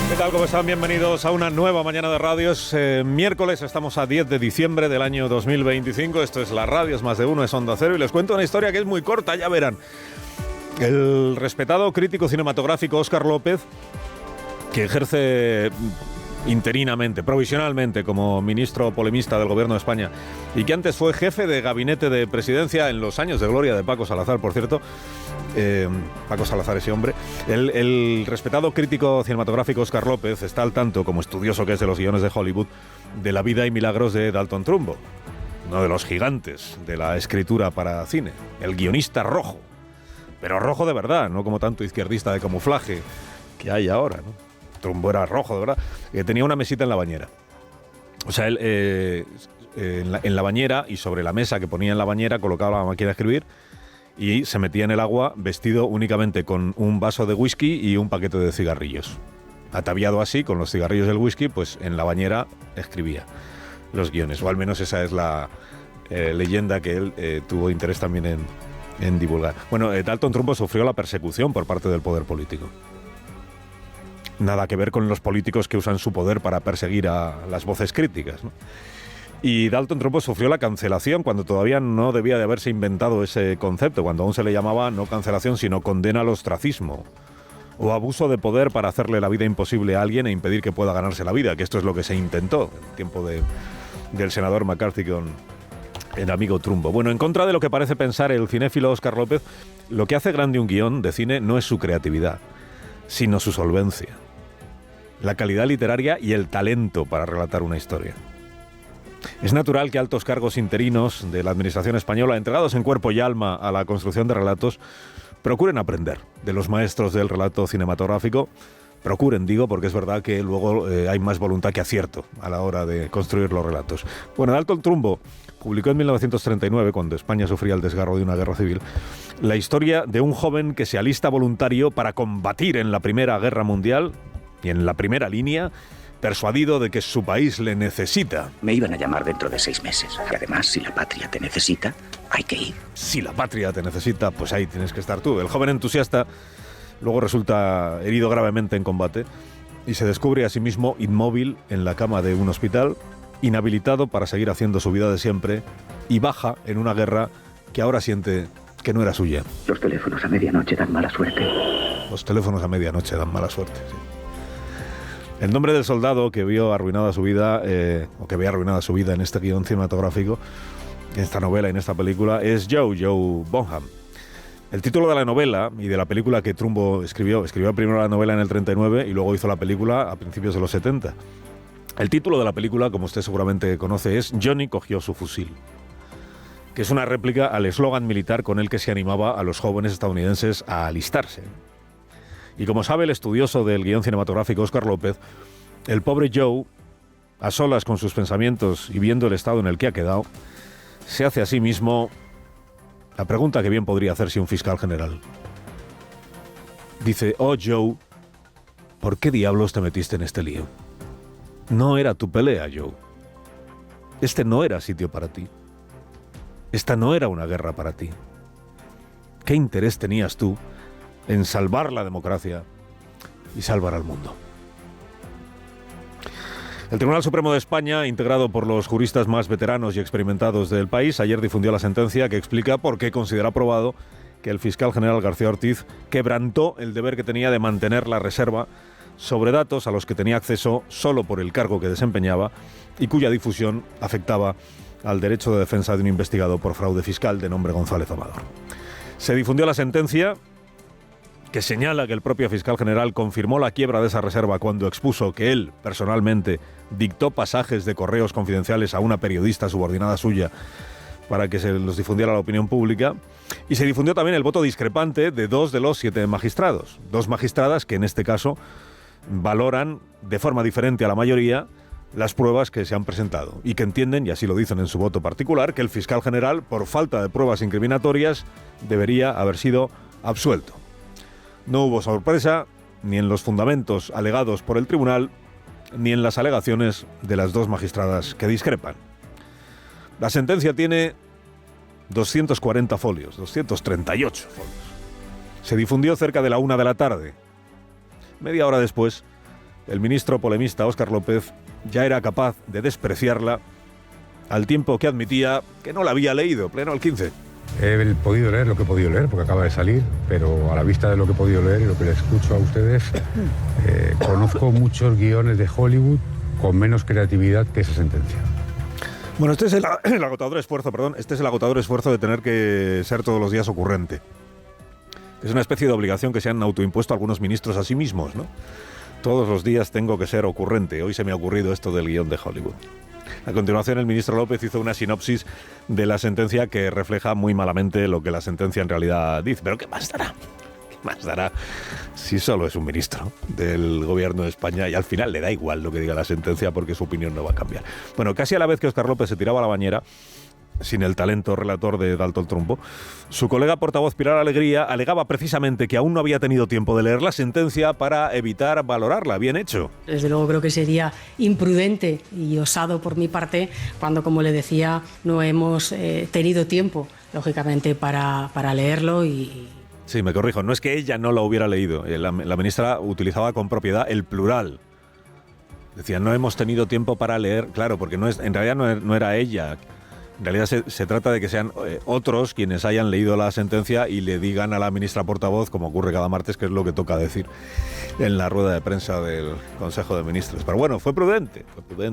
¿Qué tal? ¿Cómo están? Bienvenidos a una nueva mañana de radios. Miércoles, estamos a 10 de diciembre del año 2025. Esto es La Radio, es más de uno, es Onda Cero. Y les cuento una historia que es muy corta, ya verán. El respetado crítico cinematográfico Óscar López, que ejerce interinamente, provisionalmente, como ministro polemista del Gobierno de España, y que antes fue jefe de gabinete de presidencia en los años de gloria de Paco Salazar, por cierto. Paco Salazar, ese hombre. El respetado crítico cinematográfico Óscar López está al tanto, como estudioso que es de los guiones de Hollywood, de la vida y milagros de Dalton Trumbo, uno de los gigantes de la escritura para cine, el guionista rojo, pero rojo de verdad, no como tanto izquierdista de camuflaje que hay ahora, ¿no? Trumbo era rojo de verdad, tenía una mesita en la bañera. O sea, él en la bañera y sobre la mesa que ponía en la bañera colocaba la máquina de escribir y se metía en el agua vestido únicamente con un vaso de whisky y un paquete de cigarrillos. Ataviado así, con los cigarrillos del whisky, pues en la bañera escribía los guiones, o al menos esa es la leyenda que él tuvo interés también en divulgar. Bueno, Dalton Trumbo sufrió la persecución por parte del poder político. Nada que ver con los políticos que usan su poder para perseguir a las voces críticas, ¿no? Y Dalton Trumbo sufrió la cancelación cuando todavía no debía de haberse inventado ese concepto, cuando aún se le llamaba no cancelación, sino condena al ostracismo o abuso de poder para hacerle la vida imposible a alguien e impedir que pueda ganarse la vida, que esto es lo que se intentó en el tiempo del senador McCarthy con el amigo Trumbo. Bueno, en contra de lo que parece pensar el cinéfilo Óscar López, lo que hace grande un guión de cine no es su creatividad, sino su solvencia, la calidad literaria y el talento para relatar una historia. Es natural que altos cargos interinos de la administración española, entregados en cuerpo y alma a la construcción de relatos, procuren aprender de los maestros del relato cinematográfico. Procuren, digo, porque es verdad que luego hay más voluntad que acierto a la hora de construir los relatos. Bueno, Dalton Trumbo publicó en 1939, cuando España sufría el desgarro de una guerra civil, la historia de un joven que se alista voluntario para combatir en la Primera Guerra Mundial y en la primera línea, persuadido de que su país le necesita. Me iban a llamar dentro de 6 meses. Y además, si la patria te necesita, hay que ir. Si la patria te necesita, pues ahí tienes que estar tú. El joven entusiasta luego resulta herido gravemente en combate y se descubre a sí mismo inmóvil en la cama de un hospital, inhabilitado para seguir haciendo su vida de siempre, y baja en una guerra que ahora siente que no era suya. Los teléfonos a medianoche dan mala suerte. Los teléfonos a medianoche dan mala suerte, sí. El nombre del soldado que vio arruinada su vida, o que ve arruinada su vida en este guión cinematográfico, en esta novela, en esta película, es Joe Bonham. El título de la novela y de la película que Trumbo escribió primero la novela en el 39 y luego hizo la película a principios de los 70. El título de la película, como usted seguramente conoce, es Johnny cogió su fusil, que es una réplica al eslogan militar con el que se animaba a los jóvenes estadounidenses a alistarse. Y como sabe el estudioso del guión cinematográfico Óscar López, el pobre Joe, a solas con sus pensamientos y viendo el estado en el que ha quedado, se hace a sí mismo la pregunta que bien podría hacerse un fiscal general. Dice: oh Joe, ¿por qué diablos te metiste en este lío? No era tu pelea, Joe. Este no era sitio para ti. Esta no era una guerra para ti. ¿Qué interés tenías tú en salvar la democracia y salvar al mundo? El Tribunal Supremo de España, integrado por los juristas más veteranos y experimentados del país, ayer difundió la sentencia que explica por qué considera probado que el fiscal general García Ortiz quebrantó el deber que tenía de mantener la reserva sobre datos a los que tenía acceso solo por el cargo que desempeñaba y cuya difusión afectaba al derecho de defensa de un investigado por fraude fiscal de nombre González Amador. Se difundió la sentencia que señala que el propio fiscal general confirmó la quiebra de esa reserva cuando expuso que él, personalmente, dictó pasajes de correos confidenciales a una periodista subordinada suya para que se los difundiera a la opinión pública. Y se difundió también el voto discrepante de 2 de los 7 magistrados. 2 magistradas que en este caso valoran de forma diferente a la mayoría las pruebas que se han presentado y que entienden, y así lo dicen en su voto particular, que el fiscal general, por falta de pruebas incriminatorias, debería haber sido absuelto. No hubo sorpresa ni en los fundamentos alegados por el tribunal ni en las alegaciones de las 2 magistradas que discrepan. La sentencia tiene 240 folios, 238 folios. Se difundió cerca de la 1 de la tarde. Media hora después el ministro polemista Óscar López ya era capaz de despreciarla al tiempo que admitía que no la había leído, pleno al 15. He podido leer lo que he podido leer porque acaba de salir, pero a la vista de lo que he podido leer y lo que le escucho a ustedes, conozco muchos guiones de Hollywood con menos creatividad que esa sentencia. Bueno, este es el agotador esfuerzo de tener que ser todos los días ocurrente. Es una especie de obligación que se han autoimpuesto algunos ministros a sí mismos, ¿no? Todos los días tengo que ser ocurrente. Hoy se me ha ocurrido esto del guión de Hollywood. A continuación, el ministro López hizo una sinopsis de la sentencia que refleja muy malamente lo que la sentencia en realidad dice. Pero ¿qué más dará? ¿Qué más dará si solo es un ministro del gobierno de España y al final le da igual lo que diga la sentencia porque su opinión no va a cambiar? Bueno, casi a la vez que Óscar López se tiraba a la bañera, sin el talento relator de Dalton Trumbo, su colega portavoz Pilar Alegría alegaba precisamente que aún no había tenido tiempo de leer la sentencia para evitar valorarla. Bien hecho. Desde luego creo que sería imprudente y osado por mi parte cuando, como le decía, no hemos tenido tiempo, lógicamente, para leerlo y... Sí, me corrijo, no es que ella no la hubiera leído. La ministra utilizaba con propiedad el plural. Decía, no hemos tenido tiempo para leer, claro, porque en realidad no era ella. En realidad se trata de que sean otros quienes hayan leído la sentencia y le digan a la ministra portavoz, como ocurre cada martes, que es lo que toca decir en la rueda de prensa del Consejo de Ministros. Pero bueno, fue prudente.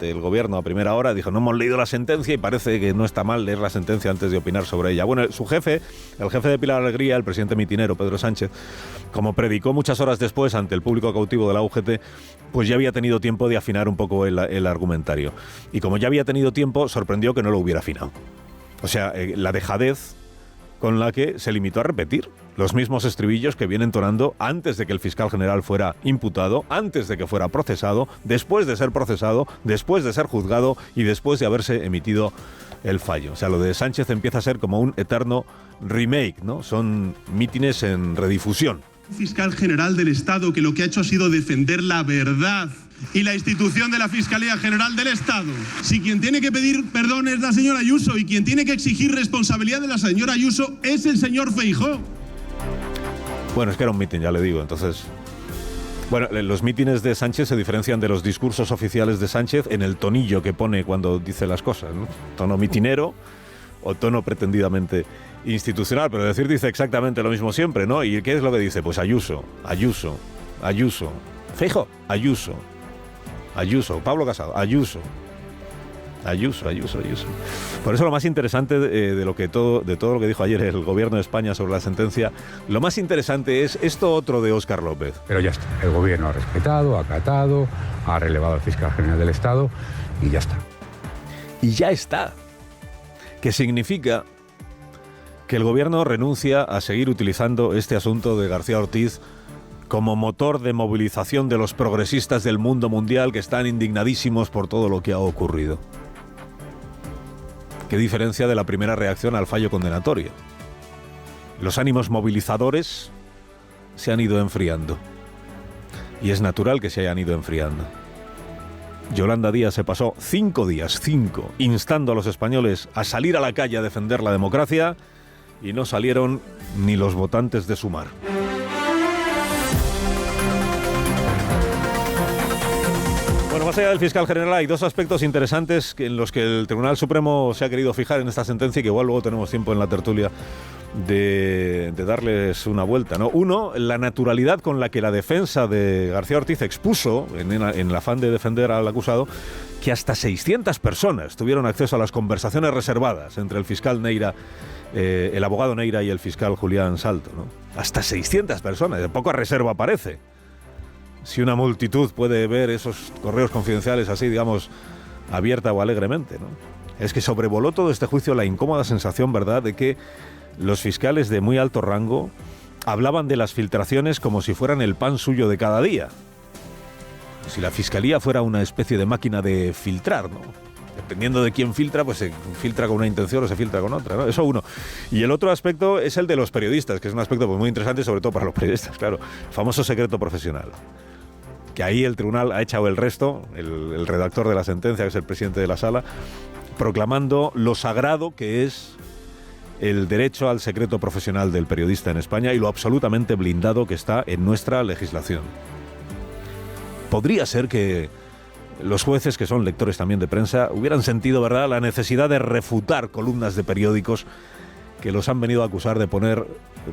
El gobierno a primera hora dijo, no hemos leído la sentencia y parece que no está mal leer la sentencia antes de opinar sobre ella. Bueno, su jefe, el jefe de Pilar Alegría, el presidente mitinero, Pedro Sánchez, como predicó muchas horas después ante el público cautivo de la UGT, pues ya había tenido tiempo de afinar un poco el argumentario. Y como ya había tenido tiempo, sorprendió que no lo hubiera afinado. O sea, la dejadez con la que se limitó a repetir los mismos estribillos que viene entonando antes de que el fiscal general fuera imputado, antes de que fuera procesado, después de ser procesado, después de ser juzgado y después de haberse emitido el fallo. O sea, lo de Sánchez empieza a ser como un eterno remake, ¿no? Son mítines en redifusión. Fiscal general del Estado que lo que ha hecho ha sido defender la verdad y la institución de la Fiscalía General del Estado. Si quien tiene que pedir perdón es la señora Ayuso y quien tiene que exigir responsabilidad de la señora Ayuso es el señor Feijóo. Bueno, es que era un mitin, ya le digo, entonces... Bueno, los mítines de Sánchez se diferencian de los discursos oficiales de Sánchez en el tonillo que pone cuando dice las cosas, ¿no? Tono mitinero o tono pretendidamente institucional, pero decir dice exactamente lo mismo siempre, ¿no? ¿Y qué es lo que dice? Pues Ayuso, Ayuso, Ayuso, Feijóo, Ayuso, Ayuso, Pablo Casado, Ayuso, Ayuso, Ayuso, Ayuso. Por eso lo más interesante de todo lo que dijo ayer el gobierno de España sobre la sentencia, lo más interesante es esto otro de Óscar López. Pero ya está, el gobierno ha respetado, ha acatado, ha relevado al fiscal general del Estado y ya está. Y ya está. Que significa que el gobierno renuncia a seguir utilizando este asunto de García Ortiz como motor de movilización de los progresistas del mundo mundial que están indignadísimos por todo lo que ha ocurrido. Qué diferencia de la primera reacción al fallo condenatorio. Los ánimos movilizadores se han ido enfriando. Y es natural que se hayan ido enfriando. Yolanda Díaz se pasó 5 días, instando a los españoles a salir a la calle a defender la democracia y no salieron ni los votantes de Sumar. Bueno, más allá del fiscal general hay dos aspectos interesantes en los que el Tribunal Supremo se ha querido fijar en esta sentencia y que igual luego tenemos tiempo en la tertulia de darles una vuelta, ¿no? Uno, la naturalidad con la que la defensa de García Ortiz expuso, en el afán de defender al acusado, que hasta 600 personas tuvieron acceso a las conversaciones reservadas entre el fiscal Neira, el abogado Neira y el fiscal Julián Salto, ¿no? Hasta 600 personas, de poca reserva parece. Si una multitud puede ver esos correos confidenciales así, digamos, abierta o alegremente, ¿no? Es que sobrevoló todo este juicio la incómoda sensación, ¿verdad?, de que los fiscales de muy alto rango hablaban de las filtraciones como si fueran el pan suyo de cada día. Si la fiscalía fuera una especie de máquina de filtrar, ¿no? Dependiendo de quién filtra, pues se filtra con una intención o se filtra con otra, ¿no? Eso uno. Y el otro aspecto es el de los periodistas, que es un aspecto pues muy interesante, sobre todo para los periodistas, claro. El famoso secreto profesional. Que ahí el tribunal ha echado el resto, el redactor de la sentencia, que es el presidente de la sala, proclamando lo sagrado que es el derecho al secreto profesional del periodista en España y lo absolutamente blindado que está en nuestra legislación. podría ser que los jueces, que son lectores también de prensa, hubieran sentido, ¿verdad?, la necesidad de refutar columnas de periódicos que los han venido a acusar de poner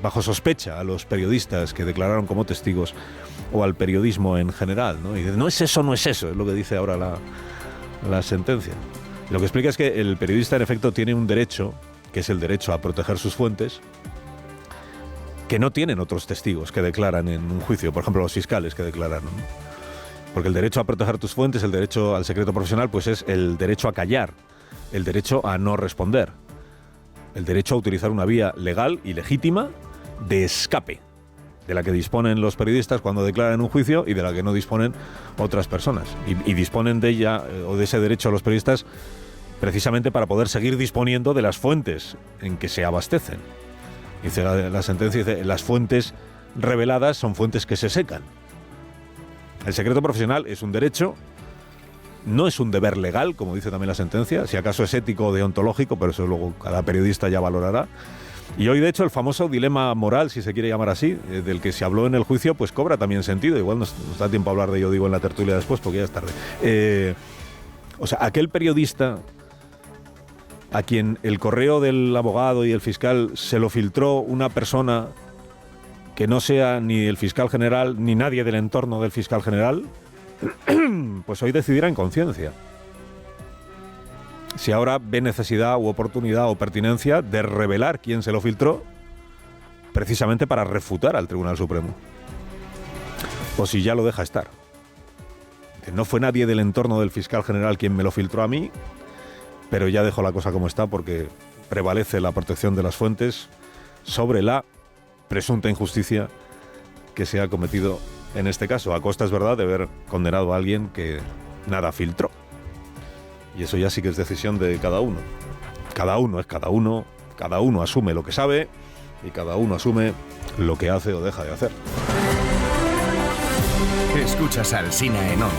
bajo sospecha a los periodistas que declararon como testigos o al periodismo en general, ¿no? Y no es eso, es lo que dice ahora la sentencia. Lo que explica es que el periodista, en efecto, tiene un derecho, que es el derecho a proteger sus fuentes, que no tienen otros testigos que declaran en un juicio, por ejemplo, los fiscales que declaran, ¿no? Porque el derecho a proteger tus fuentes, el derecho al secreto profesional, pues es el derecho a callar, el derecho a no responder, el derecho a utilizar una vía legal y legítima de escape, de la que disponen los periodistas cuando declaran en un juicio y de la que no disponen otras personas. Y disponen de ella, o de ese derecho a los periodistas, precisamente para poder seguir disponiendo de las fuentes en que se abastecen. Dice la sentencia, dice, las fuentes reveladas son fuentes que se secan. El secreto profesional es un derecho, no es un deber legal, como dice también la sentencia, si acaso es ético o deontológico, pero eso luego cada periodista ya valorará. Y hoy, de hecho, el famoso dilema moral, si se quiere llamar así, del que se habló en el juicio, pues cobra también sentido. Igual nos da tiempo a hablar de ello, digo, en la tertulia después, porque ya es tarde. O sea, aquel periodista a quien el correo del abogado y el fiscal se lo filtró una persona que no sea ni el fiscal general ni nadie del entorno del fiscal general, pues hoy decidirá en conciencia si ahora ve necesidad u oportunidad o pertinencia de revelar quién se lo filtró, precisamente para refutar al Tribunal Supremo, o si ya lo deja estar. No fue nadie del entorno del fiscal general quien me lo filtró a mí, pero ya dejo la cosa como está porque prevalece la protección de las fuentes sobre la presunta injusticia que se ha cometido en este caso, a costa, es verdad, de haber condenado a alguien que nada filtró. Y eso ya sí que es decisión de cada uno. Cada uno asume lo que sabe y cada uno asume lo que hace o deja de hacer. Escuchas a Alsina en Onda.